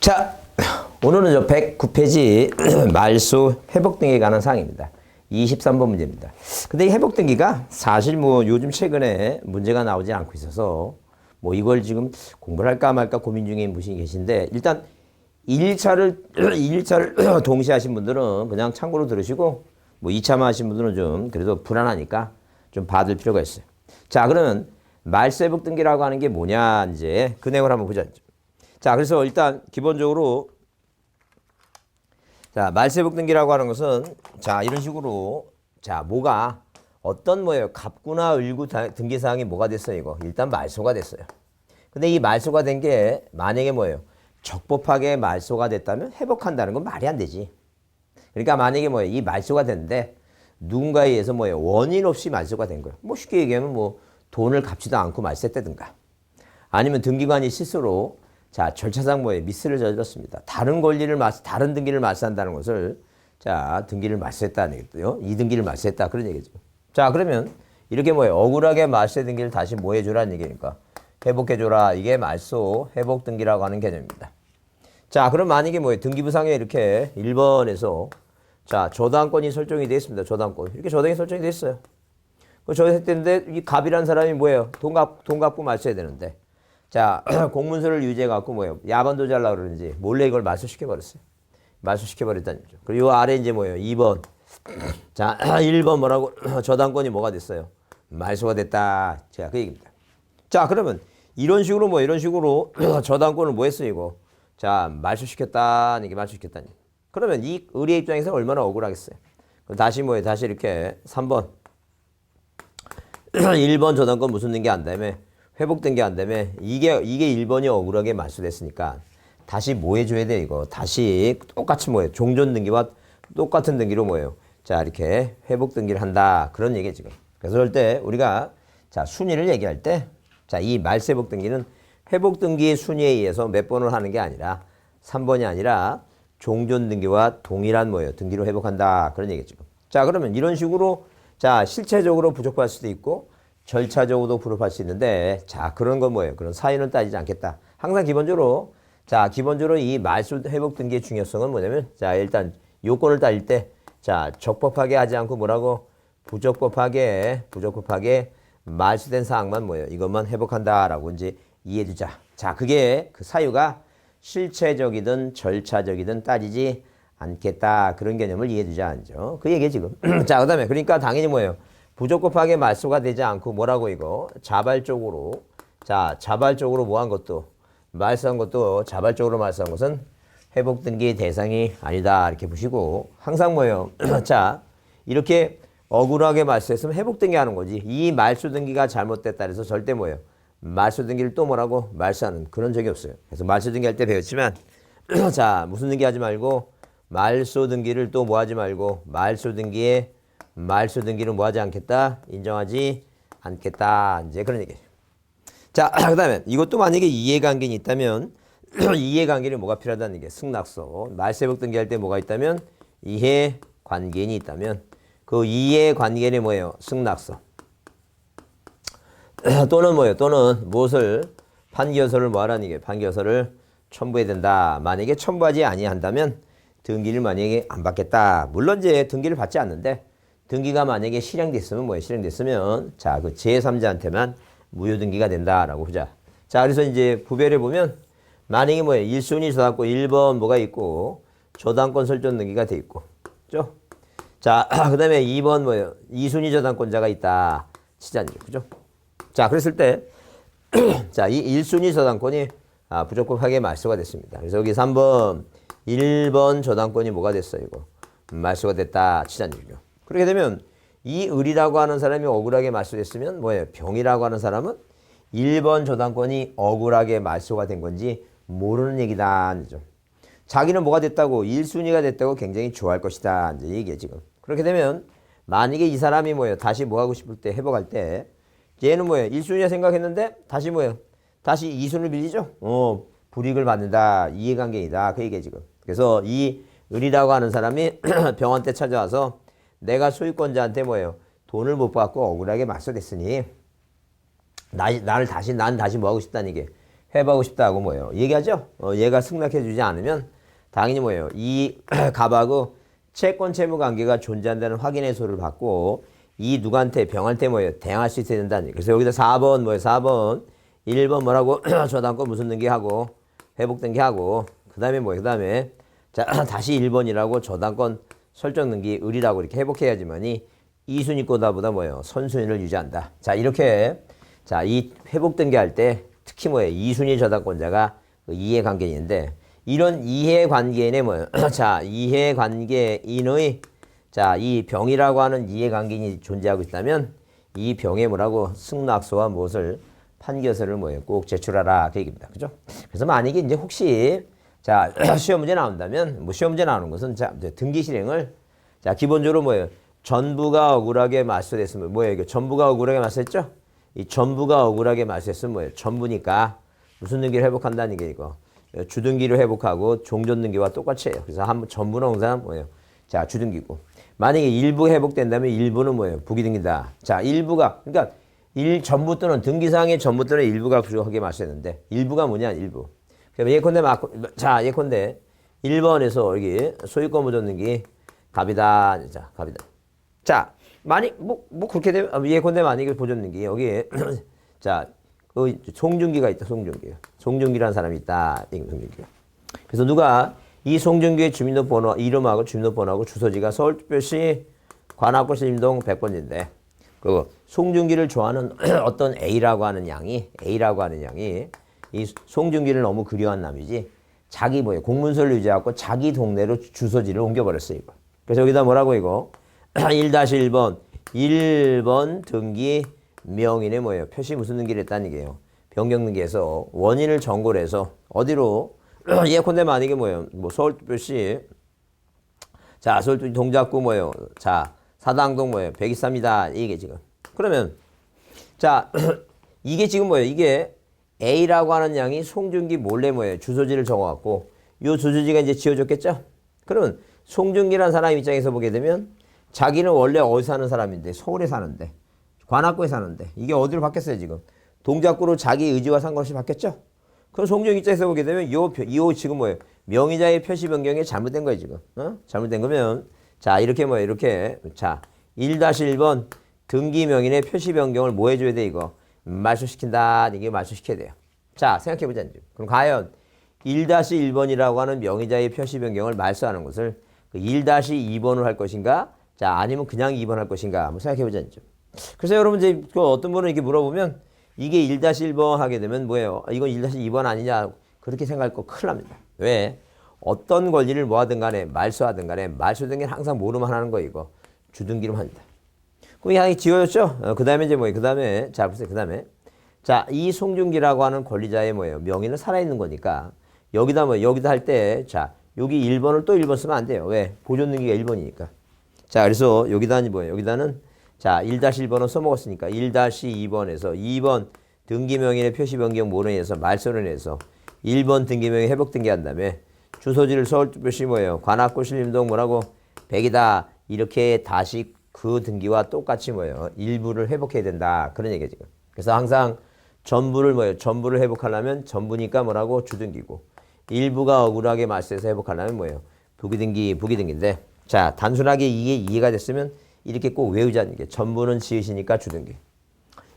자, 오늘은 저 109페이지 말소 회복 등기에 관한 사항입니다. 23번 문제입니다. 근데 이 회복 등기가 사실 뭐 요즘 최근에 문제가 나오지 않고 있어서 뭐 이걸 지금 공부를 할까 말까 고민 중인 분이 계신데, 일단 1차를 동시에 하신 분들은 그냥 참고로 들으시고, 뭐 2차만 하신 분들은 좀 그래도 불안하니까 좀 받을 필요가 있어요. 자, 그러면 말소 회복 등기라고 하는 게 뭐냐, 이제 그 내용을 한번 보자. 자, 그래서 일단 기본적으로 자, 말소 회복 등기라고 하는 것은 자, 이런 식으로 자, 뭐가 어떤 뭐예요? 갑구나 을구 등기 사항이 뭐가 됐어요, 이거? 일단 말소가 됐어요. 근데 이 말소가 된 게 만약에 뭐예요? 적법하게 말소가 됐다면 회복한다는 건 말이 안 되지. 그러니까 만약에 뭐예요? 이 말소가 됐는데 누군가에 의해서 뭐예요? 원인 없이 말소가 된 거예요. 뭐 쉽게 얘기하면 뭐 돈을 갚지도 않고 말소했다든가, 아니면 등기관이 실수로 자, 절차상 뭐에 미스를 저질렀습니다. 다른 등기를 말소한다는 것을 자, 등기를 말소했다는 얘기죠. 이 등기를 말소했다, 그런 얘기죠. 자, 그러면 이렇게 뭐예요? 억울하게 말소 등기를 다시 뭐 해주라는 얘기니까 회복해줘라. 이게 말소 회복 등기라고 하는 개념입니다. 자, 그럼 만약에 뭐예요? 등기부상에 이렇게 1번에서 자, 저당권이 설정이 되어 있습니다. 저당권. 이렇게 저당이 설정이 되어 있어요. 그 저당했는데 이 갑이라는 사람이 뭐예요? 돈 갚고 말소해야 되는데, 자, 공문서를 유지해갖고 뭐예요? 야반도 잘라 그러는지 몰래 이걸 말소시켜버렸어요. 말소시켜버렸다는 거죠. 그리고 요 아래 이제 뭐예요? 2번. 자, 1번 뭐라고? 저당권이 뭐가 됐어요? 말소가 됐다. 제가 그 얘기입니다. 자, 그러면 이런 식으로 저당권을 뭐 했어요, 이거? 자, 말소시켰다는 게 말소시켰다는 얘기. 그러면 이 의뢰 입장에서 얼마나 억울하겠어요? 그럼 다시 뭐예요? 다시 이렇게 3번. 1번 저당권 무슨 등기 안 다음에 회복된 게 안 되면 이게 1번이 억울하게 말소됐으니까 다시 뭐 해줘야 돼, 이거? 다시 똑같이 뭐예요? 종전 등기와 똑같은 등기로 뭐예요? 자, 이렇게 회복 등기를 한다. 그런 얘기예요, 지금. 그래서 그럴 때 우리가 자, 순위를 얘기할 때 자, 이 말소 회복 등기는 회복 등기의 순위에 의해서 몇 번을 하는 게 아니라 3번이 아니라 종전 등기와 동일한 뭐예요? 등기로 회복한다. 그런 얘기죠. 자, 그러면 이런 식으로 자, 실체적으로 부족할 수도 있고 절차적으로도 부족할 수 있는데, 자, 그런 건 뭐예요? 그런 사유는 따지지 않겠다. 항상 기본적으로 이 말소 회복 등기의 중요성은 뭐냐면, 자, 일단 요건을 따질 때, 자, 적법하게 하지 않고 뭐라고? 부적법하게 말소된 사항만 뭐예요? 이것만 회복한다라고 이제 이해해주자. 자, 그게 그 사유가 실체적이든 절차적이든 따지지 않겠다. 그런 개념을 이해해주자. 그 얘기에 지금. 자, 그 다음에 그러니까 당연히 뭐예요? 부적법하게 말소가 되지 않고 뭐라고 이거 자발적으로 말소한 것도 자발적으로 말소한 것은 회복 등기 대상이 아니다, 이렇게 보시고, 항상 뭐예요? 자, 이렇게 억울하게 말소했으면 회복 등기 하는 거지, 이 말소 등기가 잘못됐다 해서 절대 뭐예요? 말소 등기를 또 뭐라고 말소하는 그런 적이 없어요. 그래서 말소 등기 할 때 배웠지만 자, 무슨 등기 하지 말고 말소 등기를 또 뭐 하지 말고 말소 등기를 뭐 하지 않겠다? 인정하지 않겠다. 이제 그런 얘기예요. 자, 그 다음에 이것도 만약에 이해관계는 있다면 이해관계는 뭐가 필요하다는 얘기예요. 승낙서. 말소 회복 등기할 때 뭐가 있다면 이해관계인이 있다면 그 이해관계는 뭐예요? 승낙서. 또는 뭐예요? 또는 무엇을 판결서를 뭐 하라는 얘기예요? 판결서를 첨부해야 된다. 만약에 첨부하지 아니한다면 등기를 만약에 안 받겠다. 물론 이제 등기를 받지 않는데 등기가 만약에 실행됐으면 뭐예요? 실행됐으면 자, 그 제3자한테만 무효 등기가 된다라고 보자. 자, 그래서 이제 부별해 보면 만약에 뭐예요? 1순위 저당권 1번 뭐가 있고 저당권 설정 등기가 돼 있고, 그죠? 자, 그다음에 2번 뭐예요? 2순위 저당권자가 있다. 치자니, 그죠? 자, 그랬을 때 자, 이 1순위 저당권이 부적법하게 말소가 됐습니다. 그래서 여기 3번 1번 저당권이 뭐가 됐어요, 이거? 말소가 됐다. 치자니, 그죠? 그렇게 되면 이 을이라고 하는 사람이 억울하게 말소됐으면 뭐예요? 병이라고 하는 사람은 1번 저당권이 억울하게 말소가 된 건지 모르는 얘기다. 자기는 뭐가 됐다고? 1순위가 됐다고 굉장히 좋아할 것이다. 이제 얘기해, 지금. 그렇게 되면 만약에 이 사람이 뭐예요? 다시 뭐 하고 싶을 때, 회복할 때 얘는 뭐예요? 1순위라 생각했는데 다시 뭐예요? 다시 2순위를 빌리죠? 불이익을 받는다. 이해관계이다. 그 얘기해, 지금. 그래서 이 을이라고 하는 사람이 병원때 찾아와서 내가 소유권자한테 뭐예요? 돈을 못 받고 억울하게 말소됐으니 난 다시 뭐 하고 싶다는 게 회복하고 싶다고 뭐예요? 얘기하죠? 얘가 승낙해주지 않으면 당연히 뭐예요? 이 갑하고 채권 채무 관계가 존재한다는 확인의 소를 받고 이 누구한테 병한테 뭐예요? 대항할 수 있어야 된다는 얘기. 그래서 여기다 4번 뭐예요? 4번 1번 뭐라고 저당권 무슨 등기하고 회복 등기하고 그 다음에 뭐예요? 그 다음에 자 다시 1번이라고 저당권 설정 등기 을이라고 이렇게 회복해야지만이 2순위 거다보다 뭐예요? 선순위를 유지한다. 자 이렇게 자 이 회복 등기할 때 특히 뭐예요? 2순위 저당권자가 그 이해관계인인데 이런 이해관계인의 뭐예요? 자 이해관계인의 자 이 병이라고 하는 이해관계인이 존재하고 있다면 이 병에 뭐라고 승낙서와 무엇을 판결서를 뭐예요? 꼭 제출하라 그 얘기입니다. 그죠? 그래서 만약에 이제 혹시 자 시험 문제 나온다면 뭐 시험 문제 나오는 것은 자 등기 실행을 자 기본적으로 뭐예요? 전부가 억울하게 말소됐으면 뭐예요? 이게 전부가 억울하게 말소했죠? 이 전부가 억울하게 말소했으면 뭐예요? 전부니까 무슨 등기를 회복한다는 게 이거 주등기를 회복하고 종전등기와 똑같이 해요. 그래서 한 전부는 항상 뭐예요? 자 주등기고 만약에 일부 회복된다면 일부는 뭐예요? 부기등기다. 자 일부가 그러니까 전부 또는 등기상의 전부 또는 일부가 부족하게 말소했는데 일부가 뭐냐? 일부. 예컨대 자 예컨대 1번에서 여기 소유권 무전등기 갑이다. 자 갑이다. 자 만약 뭐 그렇게 되면 예컨대 만약에 보존등기 여기에 자 그 송중기가 있다. 송중기라는 사람이 있다. 송중기가. 그래서 누가 이 송중기의 주민등록번호 이름하고 주민등록번호하고 주소지가 서울특별시 관악구 신림동 100번지인데 그 송중기를 좋아하는 어떤 A라고 하는 양이 이 송중기를 너무 그리워한 남이지 자기 뭐예요 공문서를 유지하고 자기 동네로 주소지를 옮겨버렸어요 이거. 그래서 여기다 뭐라고 이거 1-1번 1번 등기 명인의 뭐예요 표시 무슨 등기를 했다는 얘기예요. 변경 등기에서 원인을 정고를 해서 어디로 예컨대 만약에 뭐예요 뭐 서울특별시 자 서울 동작구 뭐예요 자 사당동 뭐예요 123이다 이게 지금 그러면 자 이게 지금 뭐예요 이게 A라고 하는 양이 송중기 몰래 뭐예요 주소지를 적어갖고 요 주소지가 이제 지어졌겠죠. 그러면 송중기라는 사람 입장에서 보게 되면 자기는 원래 어디 사는 사람인데 서울에 사는데 관악구에 사는데 이게 어디로 바뀌었어요 지금 동작구로 자기 의지와 상관없이 바뀌었죠. 그럼 송중기 입장에서 보게 되면 요 지금 뭐예요 명의자의 표시 변경이 잘못된 거예요 지금 잘못된 거면 자 이렇게 뭐예요 이렇게 자 1-1번 등기 명인의 표시 변경을 뭐 해줘야 돼 이거 말소시킨다 이게 말소시켜야 돼요. 자 생각해보자 이제. 그럼 과연 1-1번이라고 하는 명의자의 표시 변경을 말소하는 것을 1-2번으로 할 것인가 자 아니면 그냥 2번 할 것인가 한번 생각해보자 이제. 그래서 여러분 이제 그 어떤 분은 이렇게 물어보면 이게 1-1번 하게 되면 뭐예요 이건 1-2번 아니냐 그렇게 생각할 거 큰일 납니다. 왜? 어떤 권리를 뭐 하든 간에 말소하든 간에 말소 등기는 항상 뭐로만 하는 거 이거 주등기로 합니다. 그럼 이게 지워졌죠? 그 다음에 이제 뭐예요? 그 다음에 자 보세요. 그 다음에 자 이 송중기라고 하는 권리자의 뭐예요? 명의는 살아있는 거니까 여기다 뭐 여기다 할 때 자 여기 1번을 또 1번 쓰면 안 돼요. 왜? 보존 등기가 1번이니까. 자 그래서 여기다는 뭐예요? 여기다는 자 1-1번은 써먹었으니까 1-2번에서 2번 등기명인의 표시 변경 모른에 의해서 말소를 해서 1번 등기명의 회복 등기한 다음에 주소지를 서울특별시 뭐예요? 관악구 신림동 뭐라고 100이다 이렇게 다시 그 등기와 똑같이 뭐예요? 일부를 회복해야 된다. 그런 얘기예요, 지금. 그래서 항상 전부를 뭐예요? 전부를 회복하려면 전부니까 뭐라고? 주등기고. 일부가 억울하게 말소해서 회복하려면 뭐예요? 부기등기인데. 자, 단순하게 이게 이해가 됐으면 이렇게 꼭 외우자는 게 전부는 지으시니까 주등기.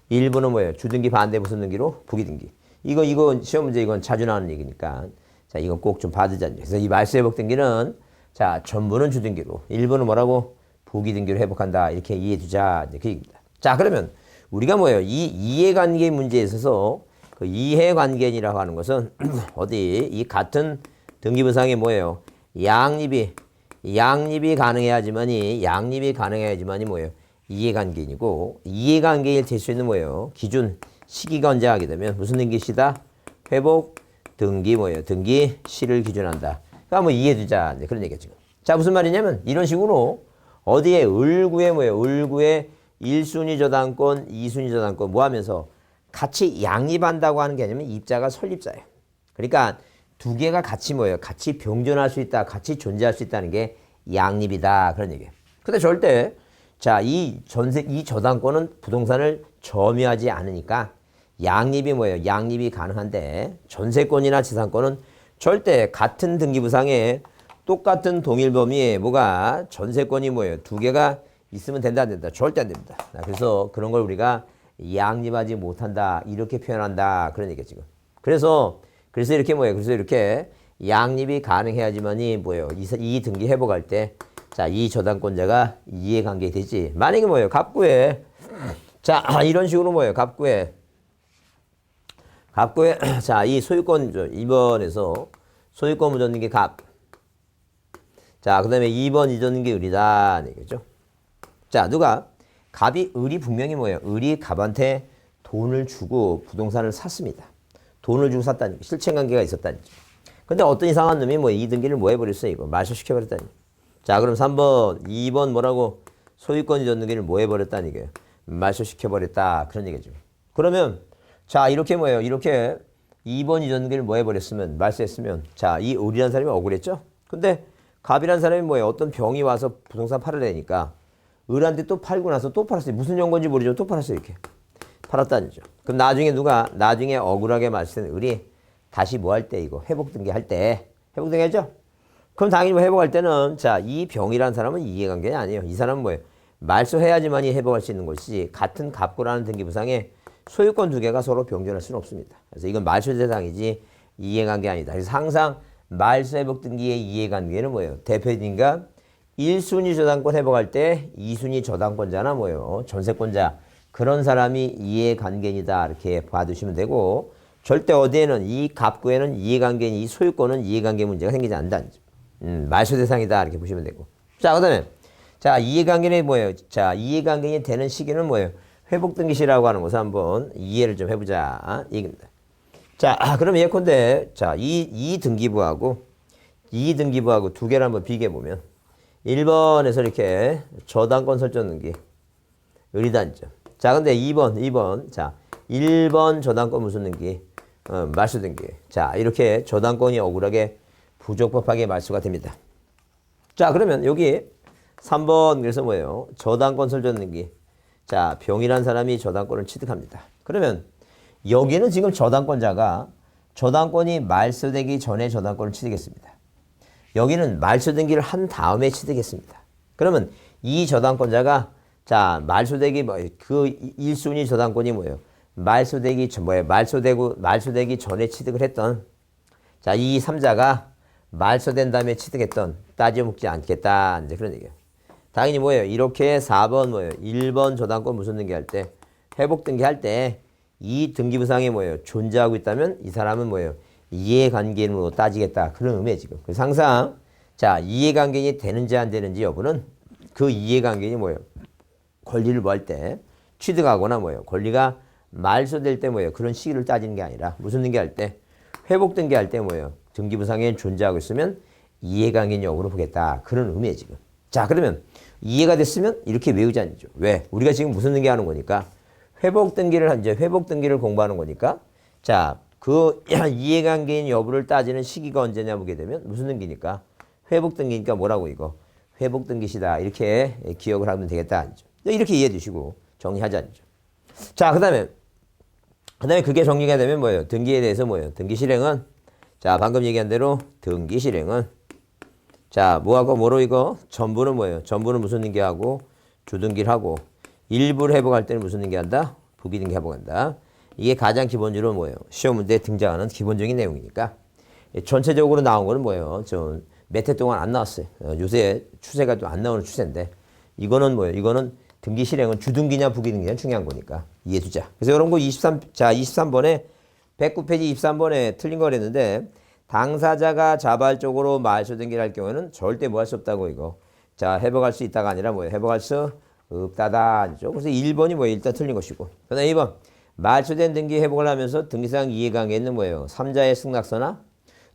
일부는 뭐예요? 주등기 반대 무슨 등기로? 부기등기. 이거 시험 문제 이건 자주 나오는 얘기니까. 자, 이건 꼭 좀 받으자는 얘기. 그래서 이 말소 회복 등기는 자, 전부는 주등기로. 일부는 뭐라고? 부기등기를 회복한다. 이렇게 이해해 두자. 그 얘기입니다. 자, 그러면 우리가 뭐예요? 이 이해관계 문제에 있어서 그 이해관계인이라고 하는 것은 어디 이 같은 등기부상에 뭐예요? 양립이 가능해야지만이 뭐예요? 이해관계인이고 이해관계일 될 수 있는 뭐예요? 기준 시기가 언제 하게 되면 무슨 등기시다? 회복 등기 뭐예요? 등기 시를 기준한다. 그러니까 뭐 이해해 두자. 그런 얘기죠. 자, 무슨 말이냐면 이런 식으로 어디에 을구에 뭐예요? 을구에 1순위 저당권, 2순위 저당권 뭐 하면서 같이 양립한다고 하는 게 아니면 입자가 설립자예요. 그러니까 두 개가 같이 뭐예요? 같이 병존할 수 있다, 같이 존재할 수 있다는 게 양립이다. 그런 얘기예요. 근데 절대 자, 이 저당권은 부동산을 점유하지 않으니까 양립이 뭐예요? 양립이 가능한데 전세권이나 지상권은 절대 같은 등기부상에 똑같은 동일 범위에 뭐가 전세권이 뭐예요? 두 개가 있으면 된다 안 된다? 절대 안 됩니다. 그래서 그런 걸 우리가 양립하지 못한다 이렇게 표현한다 그런 얘기죠 지금. 그래서 이렇게 뭐예요? 그래서 이렇게 양립이 가능해야지만이 뭐예요? 이 등기 회복할 때 자, 이 저당권자가 이해관계 되지. 만약에 뭐예요? 갑구에 자, 이런 식으로 뭐예요? 갑구에 자, 이 소유권이죠. 2번에서 소유권 묻었는 게 갑. 자, 그 다음에 2번 잊었는 게 을이다. 얘기죠. 자, 누가 갑이 을이 분명히 뭐예요? 을이 갑한테 돈을 주고 부동산을 샀습니다. 돈을 주고 샀다는 거. 실체관계가 있었다는 거. 근데 어떤 이상한 놈이 뭐 이 등기를 뭐 해버렸어요? 이거 말소시켜버렸다니. 자, 그럼 3번, 2번 뭐라고? 소유권 잊었는 게를 뭐 해버렸다는 얘기예요? 말소시켜버렸다. 그런 얘기죠. 그러면 자, 이렇게 뭐예요? 이렇게 2번 잊었는 게를 뭐 해버렸으면 말소했으면 자, 이 을이라는 사람이 억울했죠? 근데 갑이라는 사람이 뭐예요? 어떤 병이 와서 부동산 팔으려니까 을한테 또 팔고 나서 또 팔았어요. 무슨 연건지 모르죠. 또 팔았어요. 이렇게. 팔았다니죠. 그럼 나중에 억울하게 말씀한 을이 다시 뭐 할 때 이거 회복등기 할 때 회복등기 하죠? 그럼 당연히 뭐 회복할 때는 자, 이 병이라는 사람은 이해관계가 아니에요. 이 사람은 뭐예요? 말소해야지만이 회복할 수 있는 것이지 같은 갑구라는 등기부상에 소유권 두 개가 서로 병존할 수는 없습니다. 그래서 이건 말소 대상이지 이해관계 아니다. 그래서 항상 말소 회복 등기의 이해관계는 뭐예요? 대표인가 1순위 저당권 회복할 때 2순위 저당권자나 뭐예요? 전세권자 그런 사람이 이해관계이다 이렇게 봐두시면 되고 절대 어디에는 이 갑구에는 이해관계인 이 소유권은 이해관계 문제가 생기지 않는다. 말소 대상이다 이렇게 보시면 되고 자 그다음에 자 이해관계는 뭐예요? 자 이해관계이 되는 시기는 뭐예요? 회복등기시라고 하는 것을 한번 이해를 좀 해보자 이겁니다. 자 그럼 예컨대 자 이 등기부하고 두 개를 한번 비교해 보면 1번에서 이렇게 저당권 설정 등기 을이단죠. 자 근데 2번 자 1번 저당권 무슨 등기 말소 등기 자 이렇게 저당권이 억울하게 부적법하게 말소가 됩니다. 자 그러면 여기 3번 그래서 뭐예요? 저당권 설정 등기 자 병이란 사람이 저당권을 취득합니다. 그러면 여기는 지금 저당권이 말소되기 전에 저당권을 취득했습니다. 여기는 말소등기를 한 다음에 취득했습니다. 그러면 이 저당권자가 자 말소되기 그 1순위 저당권이 뭐예요? 말소되기 전에 취득을 했던 자 이 3자가 말소된 다음에 취득했던 따져 묻지 않겠다 이제 그런 얘기예요. 당연히 뭐예요? 이렇게 4번 뭐예요? 1번 저당권 무슨 등기 할 때 회복 등기 할 때 이 등기부상에 뭐예요? 존재하고 있다면 이 사람은 뭐예요? 이해관계인으로 따지겠다. 그런 의미에 지금. 그래서 항상 자 이해관계인이 되는지 안 되는지 여부는 그 이해관계인이 뭐예요? 권리를 뭐 할 때 취득하거나 뭐예요? 권리가 말소될 때 뭐예요? 그런 시기를 따지는 게 아니라 무슨 등기 할 때? 회복 등기 할 때 뭐예요? 등기부상에 존재하고 있으면 이해관계인 여부로 보겠다. 그런 의미에 지금. 자 그러면 이해가 됐으면 이렇게 외우지 않죠. 왜? 우리가 지금 무슨 등기 하는 거니까 회복 등기를 공부하는 거니까 자 그 이해관계인 여부를 따지는 시기가 언제냐 보게 되면 무슨 등기니까 회복 등기니까 뭐라고 이거 회복 등기시다 이렇게 기억을 하면 되겠다 이렇게 이해해 주시고 정리하자 자 그다음에 그게 정리가 되면 뭐예요? 등기에 대해서 뭐예요? 등기 실행은 자 방금 얘기한 대로 등기 실행은 자 뭐하고 뭐로 이거 전부는 뭐예요? 전부는 무슨 등기하고 주등기를 하고 일부를 회복할 때는 무슨 등기한다? 부기등기 회복한다. 이게 가장 기본적으로 뭐예요? 시험 문제에 등장하는 기본적인 내용이니까 전체적으로 나온 거는 뭐예요? 좀 몇 해 동안 안 나왔어요. 요새 추세가 좀 안 나오는 추세인데 이거는 뭐예요? 이거는 등기 실행은 주등기냐 부기등기냐 중요한 거니까 이해해 두자. 그래서 이런 거 23번에 109페이지 23번에 틀린 거랬는데 당사자가 자발적으로 말소 등기를 할 경우에는 절대 뭐 할 수 없다고 이거. 자, 회복할 수 있다가 아니라 뭐예요? 회복할 수 없다다. 그래서 1번이 뭐예요? 일단 틀린 것이고. 그다음 2번. 말소된 등기 회복을 하면서 등기상 이해관계는 뭐예요? 3자의 승낙서나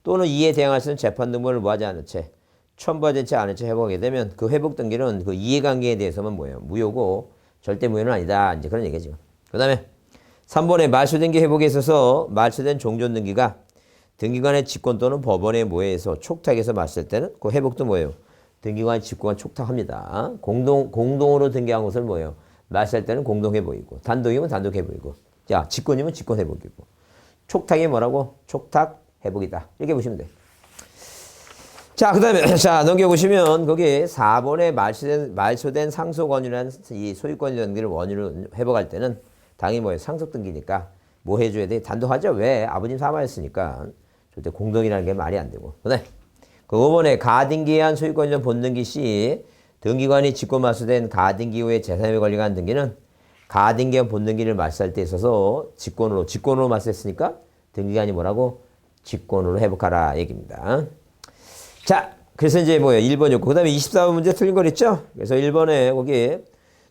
또는 이에 대항할 수 있는 재판 등본을 뭐하지 않은 채 첨부하지 않은 채 회복하게 되면 그 회복 등기는 그 이해관계에 대해서만 뭐예요? 무효고 절대 무효는 아니다. 이제 그런 얘기죠. 그다음에 3번에 말소된 게 회복에 있어서 말소된 종전 등기가 등기관의 직권 또는 법원의 모해에서 촉탁해서 말소할 때는 그 회복도 뭐예요? 등기관의 직권과 촉탁합니다. 공동으로 등기한 것을 뭐예요? 말소할 때는 공동회복이고 단독이면 단독회복이고 자, 직권이면 직권 회복이고. 촉탁이 뭐라고? 촉탁 회복이다. 이렇게 보시면 돼. 자, 그 다음에, 자, 넘겨보시면, 거기 4번에 말소된 상속원유라는 이 소유권 등기를 원유로 회복할 때는 당연히 뭐예요? 상속 등기니까 뭐 해줘야 돼? 단독하죠? 왜? 아버님 사망했으니까. 절대 공동이라는 게 말이 안 되고. 그 다음에, 그 5번에 가등기한 소유권 본등기 시 등기관이 직권 말소된 가등기 후에 재산의 권리가 한 등기는 가등기한 본등기를 말소할 때 있어서 직권으로 말소했으니까 등기관이 뭐라고? 직권으로 회복하라 얘기입니다. 자, 그래서 이제 뭐예요? 1번이었고. 그 다음에 24번 문제 틀린 거 있죠? 그래서 1번에 거기,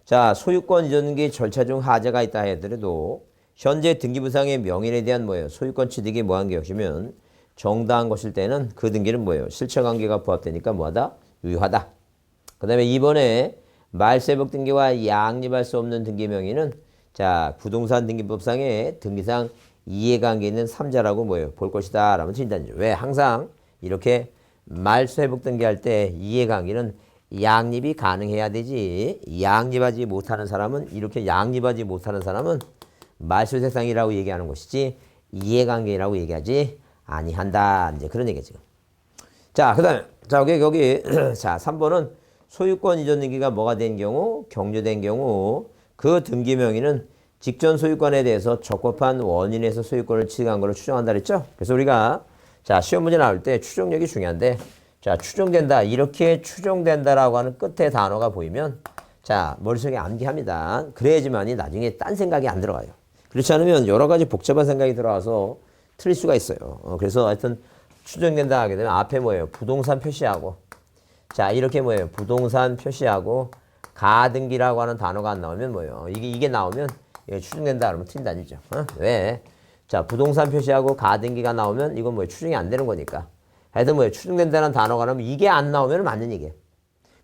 자, 소유권 이전 등기 절차 중 하자가 있다 하더라도 현재 등기부상의 명인에 대한 뭐예요? 소유권 취득이 뭐한 게 없으면 정당한 것일 때는 그 등기는 뭐예요? 실체관계가 부합되니까 뭐하다? 유효하다. 그 다음에 2번에 말세복 등기와 양립할 수 없는 등기 명의는 자, 부동산 등기법상의 등기상 이해관계 있는 3자라고 뭐예요? 볼 것이다. 라면 진단이죠. 왜? 항상 이렇게 말소회복 등기할 때 이해관계는 양립이 가능해야 되지. 양립하지 못하는 사람은 이렇게 양립하지 못하는 사람은 말소세상이라고 얘기하는 것이지 이해관계라고 얘기하지 아니한다. 이제 그런 얘기죠. 자, 그다음에 자 여기 자 3번은 소유권 이전 등기가 뭐가 된 경우 경료된 경우 그 등기 명의는 직전 소유권에 대해서 적법한 원인에서 소유권을 취득한 걸로 추정한다 그랬죠. 그래서 우리가 자, 시험 문제 나올 때 추정력이 중요한데, 자, 추정된다. 이렇게 추정된다라고 하는 끝에 단어가 보이면, 자, 머릿속에 암기합니다. 그래야지만이 나중에 딴 생각이 안 들어가요. 그렇지 않으면 여러 가지 복잡한 생각이 들어와서 틀릴 수가 있어요. 그래서 하여튼 추정된다 하게 되면 앞에 뭐예요? 부동산 표시하고, 자, 이렇게 뭐예요? 부동산 표시하고, 가등기라고 하는 단어가 안 나오면 뭐예요? 이게 나오면 추정된다 그러면 틀린다니죠. 왜? 자, 부동산 표시하고 가등기가 나오면 이건 뭐 추정이 안 되는 거니까. 하여튼 뭐 추정된다는 단어가 나오면 이게 안 나오면 맞는 얘기예요.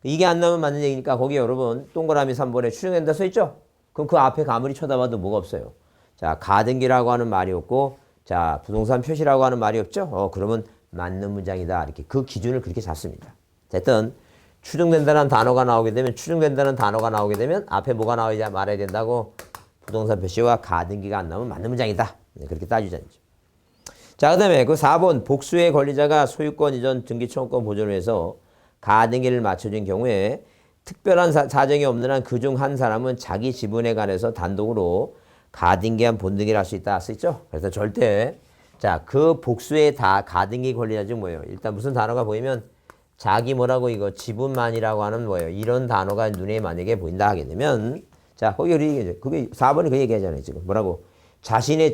이게 안 나오면 맞는 얘기니까 거기 여러분 동그라미 3번에 추정된다 써 있죠? 그럼 그 앞에 아무리 쳐다봐도 뭐가 없어요. 자, 가등기라고 하는 말이 없고 자, 부동산 표시라고 하는 말이 없죠? 그러면 맞는 문장이다. 이렇게 그 기준을 그렇게 잡습니다. 하여튼 추정된다는 단어가 나오게 되면 앞에 뭐가 나와야 말해야 된다고 부동산 표시와 가등기가 안 나오면 맞는 문장이다. 그렇게 따지자죠. 자, 그 다음에 그 4번 복수의 권리자가 소유권 이전 등기 청구권 보존을 위해서 가등기를 맞춰준 경우에 특별한 사정이 없는 한 그 중 한 사람은 자기 지분에 관해서 단독으로 가등기한 본등기를 할 수 있다 쓰있죠. 그래서 절대 자, 그 복수의 다 가등기 권리자 중 뭐예요? 일단 무슨 단어가 보이면 자기 뭐라고 이거 지분만이라고 하는 뭐예요? 이런 단어가 눈에 만약에 보인다 하게 되면 자, 거기 우리 그게 4번이 그 얘기하잖아요. 지금 뭐라고? 자신의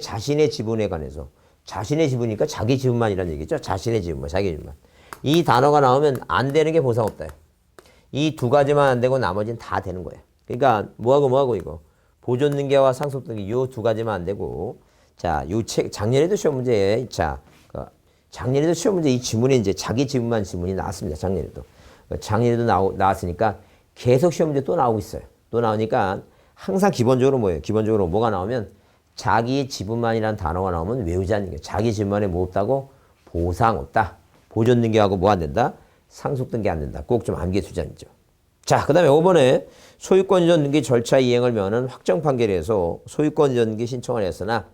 지분에 관해서 자신의 지분이니까 자기 지분만이라는 얘기죠. 자신의 지분만, 자기 지분만. 이 단어가 나오면 안 되는 게 보상 없다. 이 두 가지만 안 되고 나머지는 다 되는 거예요. 그러니까 뭐하고 이거 보존 등기와 상속 등기 요 두 가지만 안 되고 자, 요 책 작년에도 시험 문제에 자, 작년에도 시험 문제 이 지문에 이제 자기 지분만 지문이 나왔습니다. 작년에도 나왔으니까 계속 시험 문제 또 나오고 있어요. 또 나오니까 항상 기본적으로 뭐예요? 기본적으로 뭐가 나오면 자기 지분만이라는 단어가 나오면 외우자는 게 자기 지분만에 뭐 없다고? 보상 없다. 보존 등기하고 뭐 안 된다? 상속 등기 안 된다. 꼭 좀 암기해 두자죠. 자, 그 다음에 5번에 소유권 이전 등기 절차 이행을 면한 확정 판결에서 소유권 이전 등기 신청을 했으나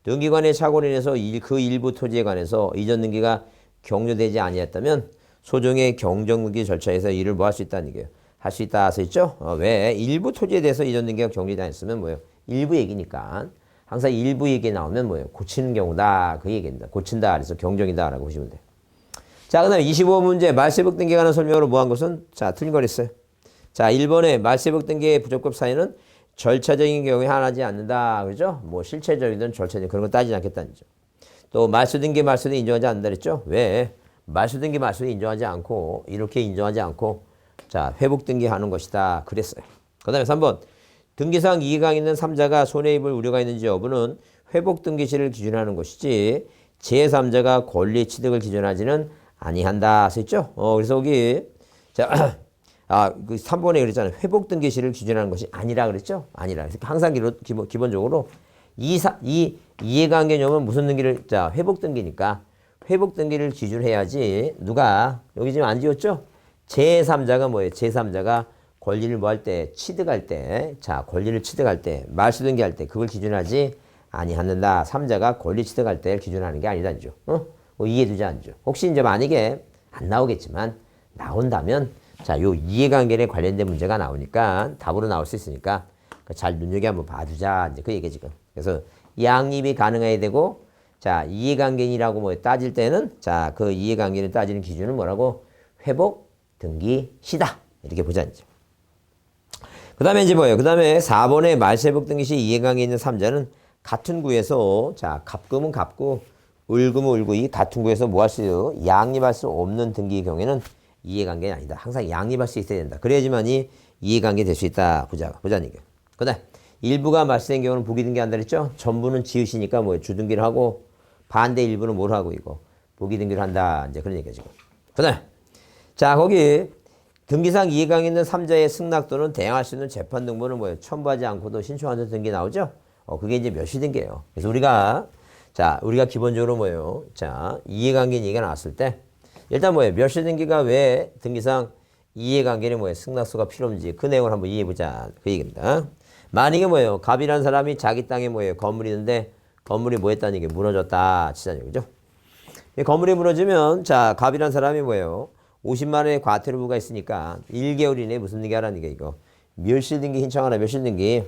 등기관의 착오로 인해서 그 일부 토지에 관해서 이전 등기가 격려되지 아니했다면 소정의 경정 등기 절차에서 이를 뭐 할 수 있다는 얘기예요. 할 수 있다 써 있죠? 왜? 일부 토지에 대해서 이전 등기가 격려되지 않았으면 뭐예요? 일부 얘기니까. 항상 일부 얘기 나오면 뭐예요? 고치는 경우다. 그 얘기입니다. 고친다. 그래서 경정이다. 라고 보시면 돼요. 자, 그 다음에 25문제 말세복 등기에 관한 설명으로 뭐 한 것은 자, 틀린 거랬어요. 자, 1번에 말세복 등기의 부적법 사유는 절차적인 경우에 하나지 않는다. 그죠? 뭐 실체적이든 절차적인 그런 거 따지지 않겠다는 거죠. 또 말소 등기 말소도 인정하지 않는다 그랬죠? 왜? 말소 등기 말소도 인정하지 않고 이렇게 인정하지 않고 자, 회복 등기하는 것이다. 그랬어요. 그 다음에 3번 등기상 이해가 있는 3자가 손해입을 우려가 있는지 여부는 회복 등기시를 기준하는 것이지 제3자가 권리 취득을 기준하지는 아니한다. 쓰였죠? 그래서 여기 자, 그 3번에 그랬잖아요. 회복 등기시를 기준하는 것이 아니라 그랬죠? 아니라. 그래서 항상 기본적으로 이 이해관 개념은 무슨 등기를 자, 회복 등기니까 회복 등기를 기준해야지 누가 여기 지금 안 지웠죠? 제3자가 뭐예요? 제3자가 권리를 뭐 할 때, 취득할 때, 자, 권리를 취득할 때, 말소 등기할 때 그걸 기준하지 아니하는다. 3자가 권리 취득할 때 기준하는 게 아니다죠. 뭐 이해되지 않죠. 혹시 이제 만약에 안 나오겠지만 나온다면 자, 요 이해관계에 관련된 문제가 나오니까 답으로 나올 수 있으니까 잘 눈여겨 한번 봐주자. 이제 그 얘기 지금. 그래서 양립이 가능해야 되고 자, 이해관계이라고 뭐 따질 때는 자, 그 이해관계를 따지는 기준은 뭐라고? 회복, 등기, 시다. 이렇게 보자 이제. 그 다음에 이제 뭐예요? 그 다음에 4번에 말세복 등기 시 이해관계 있는 3자는 같은 구에서 자, 갑금은 갑구, 을금은 을구 이 같은 구에서 뭐 할 수, 양립할 수 없는 등기의 경우에는 이해관계는 아니다. 항상 양립할 수 있어야 된다. 그래야지만이 이해관계 될 수 있다. 보자는 얘기예요. 그 다음 일부가 말세된 경우는 보기 등기한다 그랬죠? 전부는 지읒이니까 뭐 주등기를 하고 반대 일부는 뭘 하고 이거 보기 등기를 한다. 이제 그런 얘기죠. 그 다음 자, 거기 등기상 이해관계 있는 3자의 승낙 또는 대항할 수 있는 재판 등본을 뭐예요? 첨부하지 않고도 신청하는 등기 나오죠? 그게 이제 몇시 등기예요. 그래서 우리가 기본적으로 뭐예요? 자, 이해관계 얘기가 나왔을 때 일단 뭐예요? 몇시 등기가 왜 등기상 이해관계는 뭐예요? 승낙서가 필요 없는지 그 내용을 한번 이해해보자. 그 얘기입니다. 만약에 뭐예요? 갑이라는 사람이 자기 땅에 뭐예요? 건물이 있는데 건물이 뭐 했다는 얘기 무너졌다 치자는 얘기죠. 건물이 무너지면 자, 갑이라는 사람이 뭐예요? 50만 원의 과태료부가 있으니까 1개월 이내에 무슨 등기 하라는 게 이거 멸실 등기 신청하라. 멸실 등기.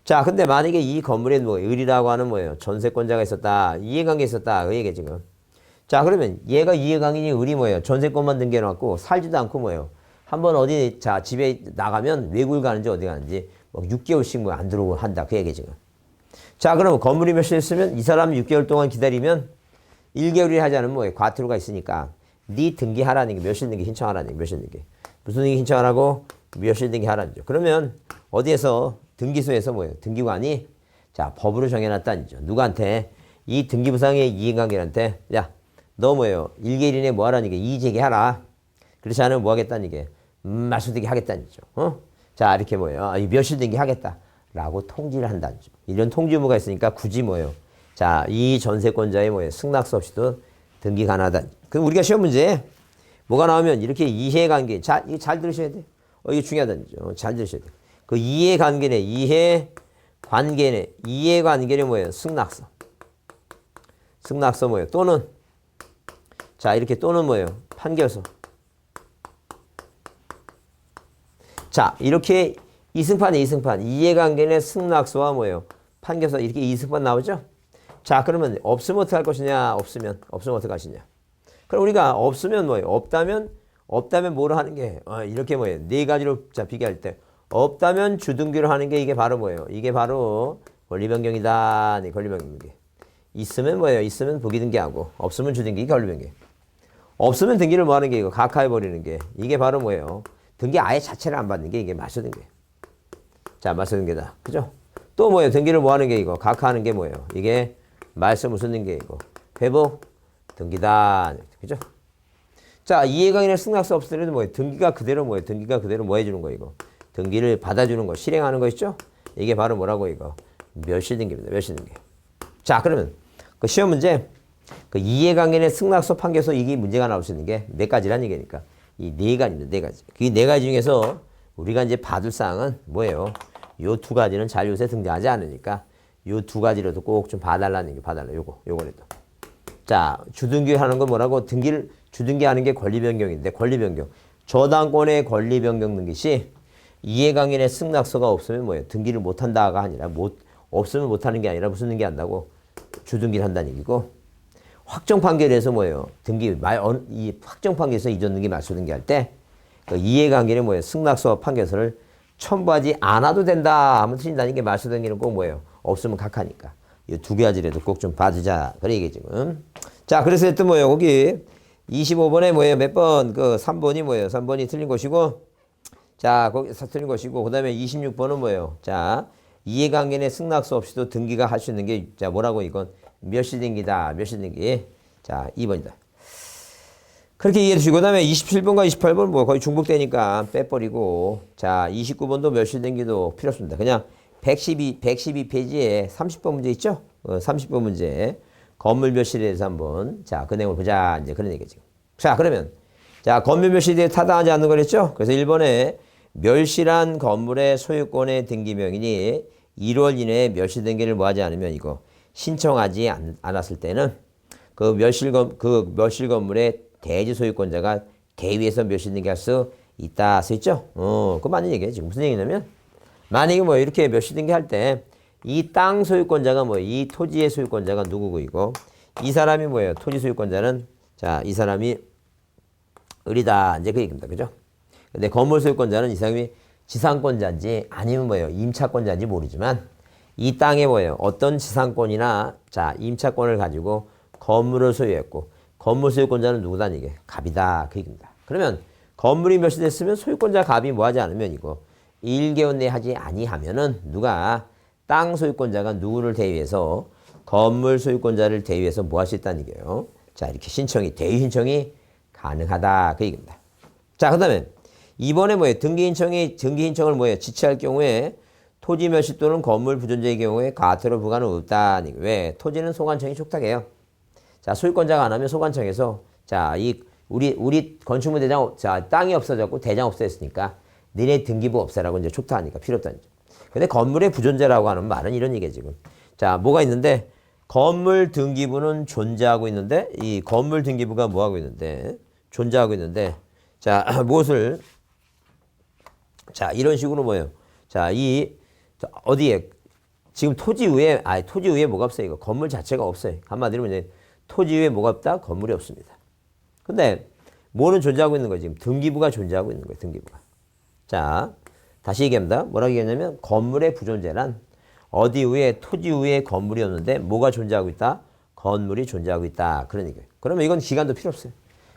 자, 근데 만약에 이 건물에 뭐 을이라고 하는 뭐예요? 전세권자가 있었다. 이해관계 있었다. 그 얘기 지금. 자, 그러면 얘가 이해관계니 을이 뭐예요? 전세권만 등기해놓고 살지도 않고 뭐예요? 한번 어디 자 집에 나가면 외국을 가는지 어디 가는지 뭐 6개월씩 뭐 안 들어오고 한다. 그 얘기 지금. 자, 그러면 건물이 멸실 했으면 이 사람이 6개월 동안 기다리면 1개월이 하지 않으면 뭐예요? 과태료가 있으니까 네 등기하라는 게 멸실 등기 신청하라는 게 멸실 등기. 무슨 등기 신청하라고? 멸실 등기 하라는 거. 그러면 어디에서 등기소에서 뭐예요? 등기관이 자, 법으로 정해놨다는 죠. 누구한테? 이 등기부상의 이해관계한테 야, 너 뭐예요? 1개월 이내에 뭐 하라는 게 이의제기하라. 그렇지 않으면 뭐 하겠다는 게 말소등기 하겠다는 죠. 자, 이렇게 뭐예요? 이 멸실 등기 하겠다. 라고 통지를 한다는 죠. 이런 통지 의무가 있으니까 굳이 뭐예요? 자, 이 전세권자의 뭐예요? 승낙서 없이도 등기 가능하다. 그럼 우리가 시험 문제에 뭐가 나오면 이렇게 이해관계. 자, 이거 잘 들으셔야 돼. 이게 중요하다는 죠. 잘 들으셔야 돼. 그 이해관계네. 이해관계는 뭐예요? 승낙서. 승낙서 뭐예요? 또는 자, 이렇게 또는 뭐예요? 판결서. 자, 이렇게 이승판에 이승판. 이해관계는 승낙서와 뭐예요? 판결서 이렇게 이승판 나오죠? 자, 그러면 없으면 어떻게 할 것이냐? 없으면 어떻게 하시냐? 그럼 우리가 없으면 뭐예요? 없다면 뭐를 하는 게 이렇게 뭐예요? 네 가지로 자 비교할 때 없다면 주등기로 하는 게 이게 바로 뭐예요? 이게 바로 권리변경이다. 네, 권리변경이. 있으면 뭐예요? 있으면 부기등기하고 없으면 주등기 권리변경. 없으면 등기를 뭐 하는 게 이거 각하해 버리는 게 이게 바로 뭐예요? 등기 아예 자체를 안 받는 게 이게 말소등기. 자, 말소등기다. 그죠? 또 뭐예요? 등기를 뭐 하는 게 이거 각하하는 게 뭐예요? 이게 말소 무슨 등기이고 회복 등기다. 그죠? 자, 이해관계는 승낙서 없으더라도 뭐예요? 등기가 그대로 뭐예요? 등기가 그대로 뭐 해주는 거 이거? 등기를 받아주는 거, 실행하는 거 있죠? 이게 바로 뭐라고 이거? 멸실 등기입니다. 멸실 등기. 자, 그러면 그 시험 문제 그 이해관계는 승낙서 판결서 이게 문제가 나올 수 있는 게 몇 가지란 얘기니까 이 네 가지입니다. 네 가지. 그 네 가지 중에서 우리가 이제 봐둘 사항은 뭐예요? 요 두 가지는 자료에 등장하지 않으니까 요 두 가지로도 꼭 좀 봐달라는 게 봐달라. 요거라도. 자, 주등기 하는 건 뭐라고? 주등기 하는 게 권리변경인데 권리변경. 저당권의 권리변경 등기 시 이해관계의 승낙서가 없으면 뭐예요? 등기를 못한다가 아니라 없으면 못하는 게 아니라 무슨 등기 한다고? 주등기를 한다는 얘기고 확정 판결에서 뭐예요? 이 확정 판결에서 이전 등기 말소 등기 할 때 그 이해관계는 뭐예요? 승낙서 판결서를 첨부하지 않아도 된다 하면 틀린다는 게 말소 등기는 꼭 뭐예요? 없으면 각하니까. 이 두 가지라도 꼭 좀 봐주자. 그래 이게 지금. 자, 그래서 또 뭐예요? 거기 25번에 뭐예요? 몇 번? 그 3번이 뭐예요? 3번이 틀린 것이고 자, 거기 틀린 것이고 그다음에 26번은 뭐예요? 자, 이해관계의 승낙서 없이도 등기가 할 수 있는 게 자, 뭐라고 이건 멸실 등기다. 멸실 등기. 자, 2번이다. 그렇게 이해해 주시고 그다음에 27번과 28번 뭐 거의 중복되니까 빼버리고 자, 29번도 멸실 등기도 필요 없습니다. 그냥 112페이지에 30번 문제 있죠? 30번 문제. 건물 멸실에 대해서 한번 자, 그 내용을 보자. 이제 그런 얘기죠. 자, 그러면 자, 건물 멸실에 대해 타당하지 않는 거랬죠? 그래서 1번에 멸실한 건물의 소유권의 등기명이니 1월 이내에 멸실 등기를 뭐 하지 않으면 이거 신청하지 않았을 때는 그 멸실 건물의 대지 소유권자가 대위에서 멸실 등기할 수 있다 써 있죠? 그거 맞는 얘기예요. 지금 무슨 얘기냐면 만약에 뭐 이렇게 멸실 등기할 때 이 땅 소유권자가 뭐 이 토지의 소유권자가 누구고 이거 이 사람이 뭐예요? 토지 소유권자는 자, 이 사람이 을이다. 이제 그 얘기입니다. 그죠? 근데 건물 소유권자는 이 사람이 지상권자인지 아니면 뭐예요? 임차권자인지 모르지만 이 땅에 뭐예요? 어떤 지상권이나 자, 임차권을 가지고 건물을 소유했고 건물 소유권자는 누구다 이게 갑이다. 그 얘기입니다. 그러면 건물이 멸실됐으면 소유권자 갑이 뭐 하지 않으면 이거 1개월 내에 하지 아니하면은 누가 땅 소유권자가 누구를 대위해서 건물 소유권자를 대위해서 뭐 할 수 있다는 얘기예요. 자, 이렇게 신청이 대위 신청이 가능하다. 그 얘기입니다. 자, 그다음에 이번에 뭐예요? 등기 신청을 뭐예요? 지체할 경우에 토지 멸실 또는 건물 부존재의 경우에 과태료 부과는 없다. 왜? 토지는 소관청이 촉탁해요. 자, 소유권자가 안 하면 소관청에서 자, 이 우리 건축물 대장 자, 땅이 없어졌고 대장 없어졌으니까 너네 등기부 없애라고 이제 촉탁하니까 필요 없다는 거죠. 근데 건물의 부존재라고 하는 말은 이런 얘기예요, 지금. 자, 뭐가 있는데 건물 등기부는 존재하고 있는데 이 건물 등기부가 뭐 하고 있는데 존재하고 있는데 자, 무엇을 자, 이런 식으로 뭐예요? 자, 어디에 지금 토지 위에 뭐가 없어요? 이거 건물 자체가 없어요. 한마디로 이제 토지 위에 뭐가 없다? 건물이 없습니다. 근데 뭐는 존재하고 있는 거예요? 지금 등기부가 존재하고 있는 거예요. 등기부가. 자, 다시 얘기합니다. 뭐라고 얘기하냐면 건물의 부존재란 어디 위에 토지 위에 건물이 없는데 뭐가 존재하고 있다? 건물이 존재하고 있다. 그런 얘기예요. 그러면 이건 기간도 필요 없어요.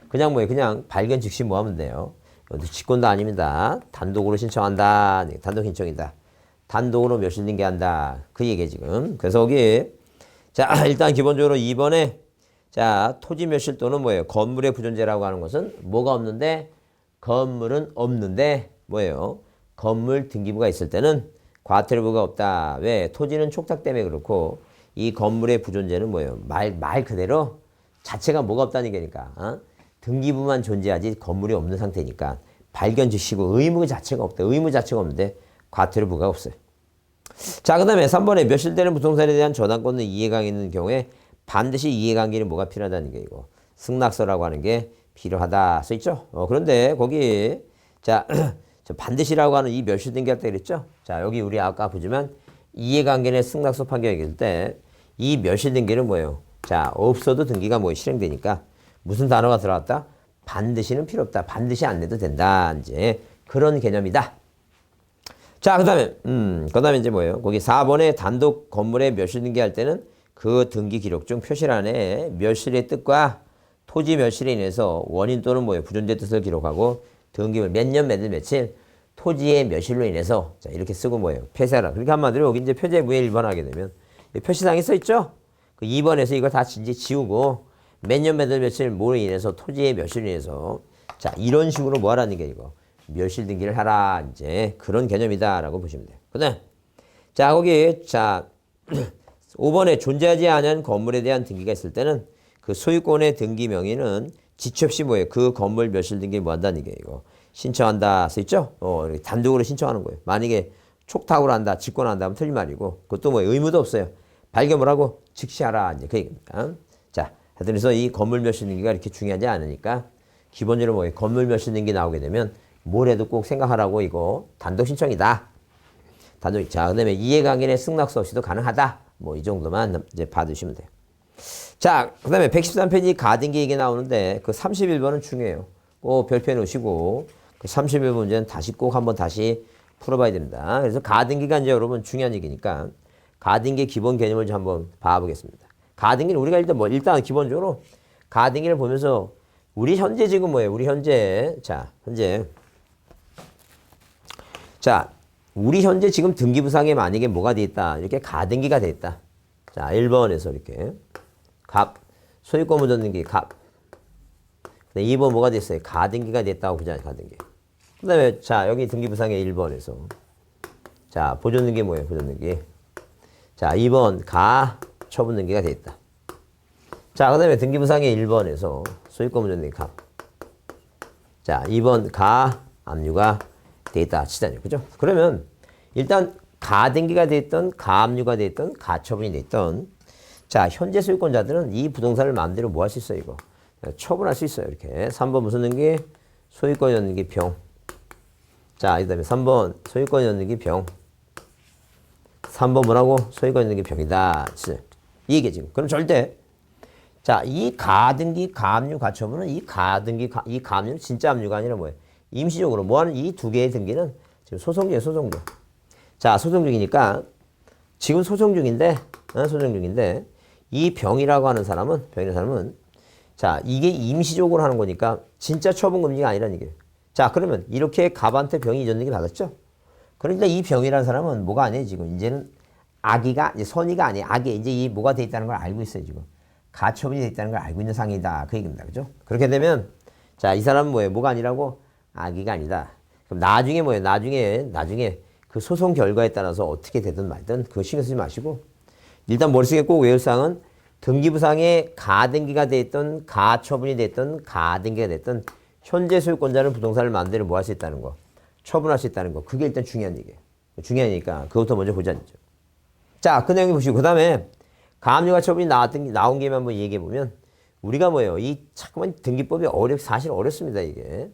그냥 뭐예요? 그냥 발견 즉시 뭐 하면 돼요? 직권도 아닙니다. 단독으로 신청한다. 단독 신청이다. 단독으로 멸실 등기한다. 그 얘기예요, 지금. 그래서 여기 자, 일단 기본적으로 2번에 자, 토지 멸실 또는 뭐예요? 건물의 부존재라고 하는 것은 뭐가 없는데 건물은 없는데 뭐예요? 건물 등기부가 있을 때는 과태료부가 없다. 왜? 토지는 촉탁 때문에 그렇고 이 건물의 부존재는 뭐예요? 말 그대로 자체가 뭐가 없다는 얘기니까. 등기부만 존재하지 건물이 없는 상태니까 발견 즉시고 의무 자체가 없다. 의무 자체가 없는데 과태료부가 없어요. 자, 그 다음에 3번에 멸실되는 부동산에 대한 저당권의 이해관계 있는 경우에 반드시 이해관계는 뭐가 필요하다는 게 이거 승낙서라고 하는 게 필요하다 써있죠. 그런데 거기 자 반드시라고 하는 이 멸실 등기할 때 그랬죠. 자, 여기 우리 아까 보지만 이해관계의 승낙서 판결 얘기할 때 이 멸실 등기는 뭐예요? 자, 없어도 등기가 뭐 실행되니까 무슨 단어가 들어갔다? 반드시는 필요 없다. 반드시 안 내도 된다. 이제 그런 개념이다. 자, 그다음에 이제 뭐예요? 거기 4번에 단독 건물에 멸실 등기할 때는 그 등기 기록 중 표시란에 멸실의 뜻과 토지 멸실에 인해서 원인 또는 뭐예요? 부존재 뜻을 기록하고 등기물 몇 년 며칠 토지의 멸실로 인해서 자, 이렇게 쓰고 뭐예요? 폐쇄하라. 그러니까 한마디로 여기 이제 표제무효 1번 하게 되면 표시상에 써 있죠? 그 2번에서 이걸 다 이제 지우고 몇 년 며칠 뭐로 인해서 토지의 멸실로 인해서 자, 이런 식으로 뭐 하라는 게 이거 멸실 등기를 하라. 이제 그런 개념이다라고 보시면 돼요. 그다음 자, 거기 자 5번에 존재하지 않은 건물에 대한 등기가 있을 때는 그 소유권의 등기 명의는 지체 없이 뭐예요? 그 건물 멸실 등기 뭐 한다는 게 이거 신청한다 써 있죠? 이렇게 단독으로 신청하는 거예요. 만약에 촉탁으로 한다, 직권한다 하면 틀린 말이고 그것도 뭐 의무도 없어요. 발견을 하고 즉시 하라. 이제 그 얘기입니다. 자, 그래서 이 건물 멸실 등기가 이렇게 중요하지 않으니까 기본적으로 뭐 건물 멸실 등기 나오게 되면 뭘 해도 꼭 생각하라고 이거 단독 신청이다. 단독. 자, 그다음에 이해관계의 승낙서 없이도 가능하다. 뭐 이 정도만 이제 봐두시면 돼요. 자, 그다음에 113페이지 가등기 얘기 나오는데 그 31번은 중요해요. 꼭 별표해 놓으시고 그 31번 문제는 다시 꼭 한번 다시 풀어봐야 됩니다. 그래서 가등기가 이제 여러분 중요한 얘기니까 가등기 기본 개념을 좀 한번 봐보겠습니다. 가등기는 우리가 일단 기본적으로 가등기를 보면서 우리 현재 지금 뭐예요? 우리 현재 우리 현재 지금 등기부상에 만약에 뭐가 돼 있다. 이렇게 가등기가 돼 있다. 자, 1번에서 이렇게 갑 소유권 무전 등기 갑. 2번 뭐가 됐어요? 가등기가 됐다고 보잖아요. 가등기. 그 다음에 자, 여기 등기부상에 1번에서 자, 보존 등기 뭐예요? 보존 등기. 자, 2번 가 처분 등기가 돼 있다. 자, 그 다음에 등기부상에 1번에서 소유권 무전 등기 갑. 자, 2번 가 압류가 돼 있다 치잖아요. 그죠? 그러면 일단 가등기가 됐던 가압류가 됐던 가처분이 됐던 자 현재 소유권자들은 이 부동산을 마음대로 뭐 할 수 있어요 이거 처분할 수 있어요 이렇게 3번 무슨 등기 소유권 연등기 병 자 그 다음에 3번 소유권 연등기 병 3번 뭐라고 소유권 연등기 병이다 이 얘기 지금 그럼 절대 자 이 가등기 가압류 가처분은 이 가등기 이 가압류는 진짜 압류가 아니라 뭐예요 임시적으로 뭐하는 이 두 개의 등기는 지금 소송 중이에요 자 소송 중이니까 지금 소송 중인데 이 병이라고 하는 사람은 자 이게 임시적으로 하는 거니까 진짜 처분 금지가 아니라는 얘기예요. 자 그러면 이렇게 갑한테 병이 이전등기 받았죠. 그러니까 이 병이라는 사람은 뭐가 아니에요 지금 이제는 악의가 이제 선의가 아니에요. 악에 이제 이 뭐가 돼 있다는 걸 알고 있어요 지금 가처분이 돼 있다는 걸 알고 있는 상황이다 그 얘기입니다. 그죠? 그렇게 되면 자 이 사람은 뭐예요? 뭐가 아니라고 악의가 아니다. 그럼 나중에 뭐예요? 나중에 그 소송 결과에 따라서 어떻게 되든 말든 그거 신경 쓰지 마시고 일단 머릿속에 꼭 외울 사항은 등기부상에 가등기가 됐든 가처분이 됐든 가등기가 됐든 현재 소유권자는 부동산을 마음대로 뭐 할 수 있다는 거 처분할 수 있다는 거 그게 일단 중요한 얘기예요. 중요하니까 그것부터 먼저 보자죠. 자, 그 내용 보시고 그 다음에 가압류가 처분이 나온 게만 한번 얘기해 보면 우리가 뭐예요? 이 자꾸만 등기법이 사실 어렵습니다 이게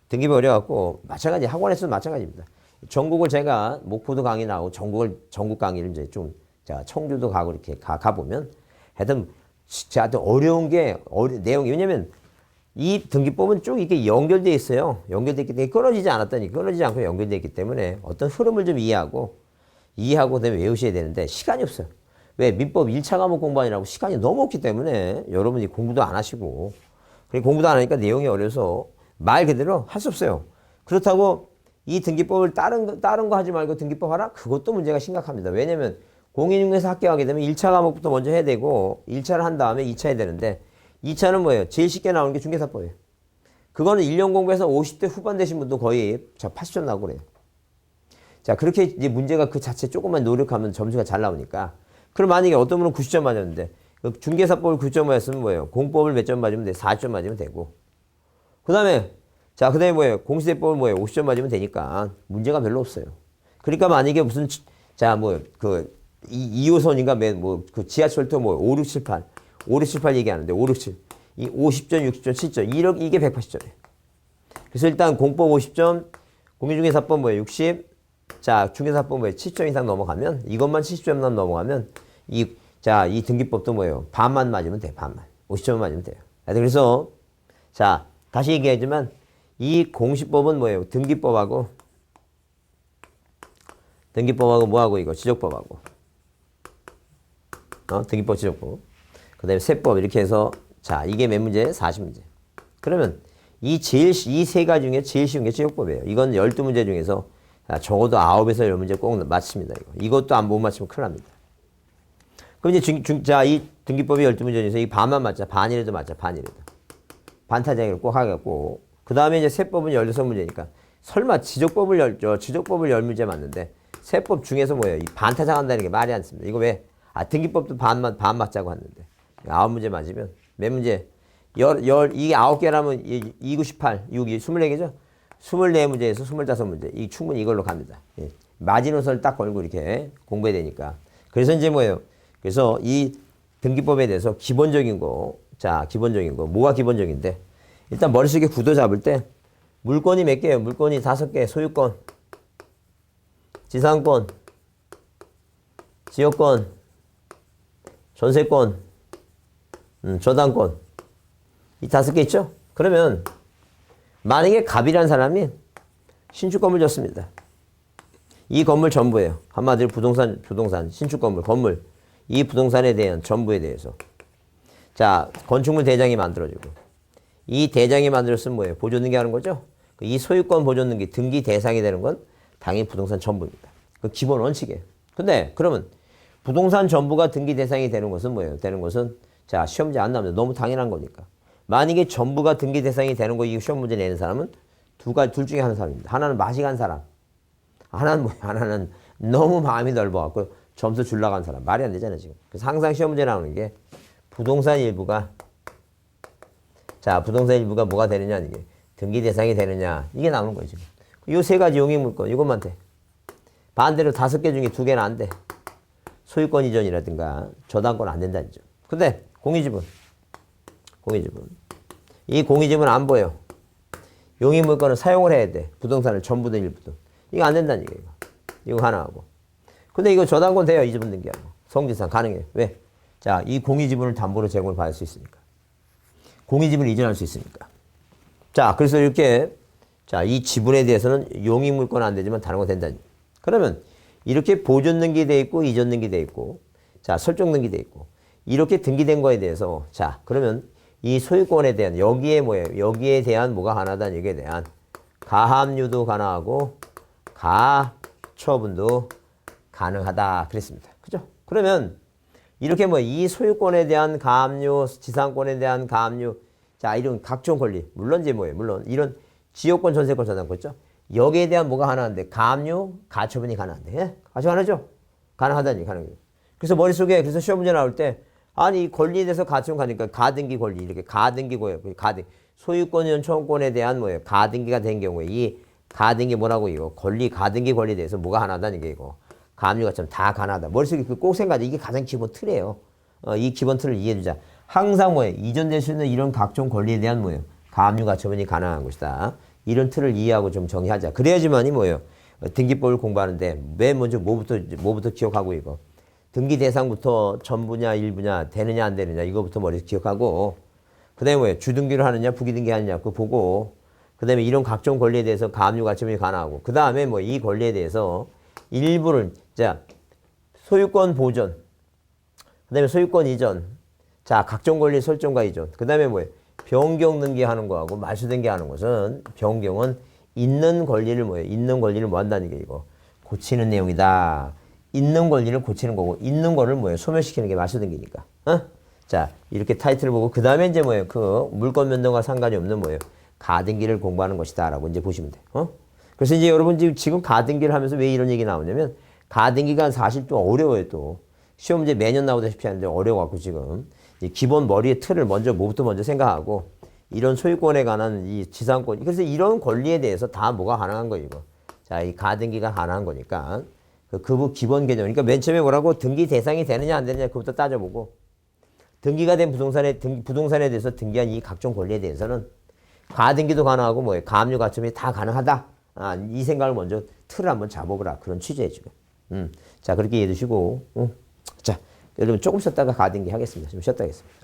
등기법이 어려갖고 마찬가지 학원에서도 마찬가지입니다. 전국을 제가 목포도 강의 나오고 전국 강의를 이제 좀 자 청주도 가고 이렇게 가보면 하여튼 제가 어려운 게 내용이 왜냐면 이 등기법은 쭉 이렇게 연결되어 있어요. 연결되어 있기 때문에 끊어지지 않고 연결되어 있기 때문에 어떤 흐름을 좀 이해하고 그다음에 외우셔야 되는데 시간이 없어요. 왜? 민법 1차 과목 공부하느라고 시간이 너무 없기 때문에 여러분이 공부도 안 하시고 공부도 안 하니까 내용이 어려서 말 그대로 할 수 없어요. 그렇다고 이 등기법을 다른 거 하지 말고 등기법 하라? 그것도 문제가 심각합니다. 왜냐면 공인중개사 합격하게 되면 1차 과목부터 먼저 해야 되고 1차를 한 다음에 2차 해야 되는데 2차는 뭐예요? 제일 쉽게 나오는 게 중개사법이에요. 그거는 1년 공부해서 50대 후반 되신 분도 거의 80점 나오고 그래요. 자, 그렇게 이제 문제가 그 자체 조금만 노력하면 점수가 잘 나오니까. 그럼 만약에 어떤 분은 90점 맞았는데 중개사법을 9점 맞았으면 뭐예요? 공법을 몇 점 맞으면 돼? 4점 맞으면 되고. 그 다음에 뭐예요? 공시대법을 뭐예요? 50점 맞으면 되니까 문제가 별로 없어요. 그러니까 만약에 무슨 그 2호선인가 그 지하철도 5, 6, 7, 8 5, 6, 7, 8 얘기하는데 5, 6, 7 이 50점, 60점, 7점 이게 180점이에요. 그래서 일단 공법 50점, 공인중개사법 60, 자 중개사법 7점 이상 넘어가면 이것만 70점 넘어가면 이 등기법도 반만 맞으면 돼. 반만 50점 맞으면 돼요. 그래서 자 다시 얘기하지만 이 공시법은 뭐예요? 등기법하고 뭐하고 이거 지적법하고 등기법 지적법 그 다음에 세법 이렇게 해서 자 이게 몇 문제? 40문제. 그러면 이 세 가지 중에 제일 쉬운 게 지적법이에요. 이건 12문제 중에서 적어도 9에서 10문제 꼭 맞습니다. 이것도 못 맞추면 큰일 납니다. 그럼 이제 이 등기법이 12문제 중에서 이 반만 맞자. 반이라도 맞자. 반이라도. 반타작을 꼭 하겠고 그 다음에 이제 세법은 16문제니까 설마 지적법을 10문제 맞는데 세법 중에서 뭐예요? 이 반타작 한다는 게 말이 안 씁니다. 이거 왜? 등기법도 반 맞자고 했는데 9문제 맞으면 몇 문제? 이게 9개라면 2, 9, 18, 6, 24개죠? 24문제에서 25문제. 충분히 이걸로 갑니다. 예. 마지노선을 딱 걸고 이렇게 공부해야 되니까. 그래서 이제 뭐예요? 그래서 이 등기법에 대해서 기본적인 거, 뭐가 기본적인데? 일단 머릿속에 구도 잡을 때 물건이 몇 개예요? 물건이 5개, 소유권, 지상권, 지역권, 전세권, 저당권. 이 5개 있죠? 그러면 만약에 갑이라는 사람이 신축 건물 졌습니다. 이 건물 전부예요. 한마디로 부동산, 신축 건물. 이 부동산에 대한 전부에 대해서. 자, 건축물 대장이 만들어지고. 이 대장이 만들었으면 뭐예요? 보존등기 하는 거죠? 이 소유권 보존등기, 등기 대상이 되는 건 당연히 부동산 전부입니다. 그 기본 원칙이에요. 근데 그러면 부동산 전부가 등기 대상이 되는 것은 뭐예요? 자, 시험 문제 안 나옵니다. 너무 당연한 거니까. 만약에 전부가 등기 대상이 되는 거 이 시험 문제 내는 사람은 둘 중에 한 사람입니다. 하나는 마식한 사람. 하나는 너무 마음이 넓어갖고 점수 줄 나간 사람. 말이 안 되잖아요, 지금. 그래서 항상 시험 문제 나오는 게 부동산 일부가 뭐가 되느냐, 이게. 등기 대상이 되느냐. 이게 나오는 거예요, 지금. 이 세 가지 용익 물건, 이것만 돼. 반대로 5개 중에 2개는 안 돼. 소유권 이전이라든가 저당권 안 된다는 점. 근데 공유지분. 이 공유지분 안 보여. 용익물권은 사용을 해야 돼. 부동산을 전부든 일부든. 이거 안 된다는 얘기예요. 이거 하나하고. 근데 이거 저당권 돼요. 이주분 등기하고. 성질상 가능해요. 왜? 자, 이 공유지분을 담보로 제공을 받을 수 있으니까. 공유지분을 이전할 수 있으니까. 자, 그래서 이렇게 자, 이 지분에 대해서는 용익물권 안 되지만 다른 거 된다는. 그러면 이렇게 보존 등기돼 있고 이전 등기돼 있고 자, 설정 등기돼 있고 이렇게 등기된 거에 대해서 자, 그러면 이 소유권에 대한 여기에 뭐예요? 여기에 대한 뭐가 가능하다는 얘기에 대한 가압류도 가능하고 가처분도 가능하다 그랬습니다. 그죠? 그러면 이렇게 뭐 이 소유권에 대한 가압류, 지상권에 대한 가압류 자, 이런 각종 권리 물론 이제 뭐예요? 물론 이런 지역권, 전세권, 저당권 있죠? 여기에 대한 뭐가 가능한데 가압류, 가처분이 가능한데 예? 같이 가능하죠? 가능하다니 가능해요. 그래서 머릿속에 그래서 시험 문제 나올 때 아니 이 권리에 대해서 가처분 가니까 가등기 권리 이렇게 가등기고요. 가등 소유권이나 청권에 대한 뭐예요? 가등기가 된 경우에 이 가등기 뭐라고 이거 권리 가등기 권리에 대해서 뭐가 하나다는 게 이거 가압류가 좀 다 가능하다. 머릿속에 꼭 생각해. 이게 가장 기본 틀이에요. 이 기본 틀을 이해해 주자. 항상 뭐예요? 이전될 수 있는 이런 각종 권리에 대한 뭐예요? 가압류 가처분이 가능한 것이다. 이런 틀을 이해하고 좀 정의하자. 그래야지만이 뭐예요? 등기법을 공부하는데 맨 먼저 뭐부터 기억하고 이거. 등기 대상부터 전부냐 일부냐 되느냐 안 되느냐 이거부터 머리에서 기억하고 그다음에 뭐예요? 주등기를 하느냐 부기등기 하느냐 그거 보고 그다음에 이런 각종 권리에 대해서 가압류 가처분이 가능하고 그다음에 뭐 이 권리에 대해서 일부를 자 소유권 보존 그다음에 소유권 이전 자 각종 권리 설정과 이전 그다음에 뭐예요? 변경 등기하는 거하고 말소 등기하는 것은 변경은 있는 권리를 뭐예요? 있는 권리를 뭐 한다는 게 이거 고치는 내용이다. 있는 권리를 고치는 거고 있는 거를 뭐예요? 소멸시키는 게 말소 등기니까. 어? 자 이렇게 타이틀을 보고 그 다음에 이제 뭐예요? 그 물권 변동과 상관이 없는 뭐예요? 가등기를 공부하는 것이다라고 이제 보시면 돼요. 어? 그래서 이제 여러분 지금 가등기를 하면서 왜 이런 얘기 나오냐면 가등기가 사실 또 어려워요 또 시험 문제 매년 나오다시피 하는데 어려워갖고 지금 이 기본 머리의 틀을 뭐부터 먼저 생각하고 이런 소유권에 관한 이 지상권 그래서 이런 권리에 대해서 다 뭐가 가능한 거예요 이거. 자 이 가등기가 가능한 거니까. 그 기본 개념. 그러니까 맨 처음에 뭐라고 등기 대상이 되느냐 안 되느냐 그것부터 따져보고 등기가 된 부동산에 대해서 등기한 이 각종 권리에 대해서는 가등기도 가능하고 뭐예요? 가압류 가처분이 다 가능하다. 이 생각을 먼저 틀을 한번 잡아보라. 그런 취지에 지금. 자 그렇게 이해해 두시고 자 여러분 조금 쉬었다가 가등기 하겠습니다. 좀 쉬었다 하겠습니다.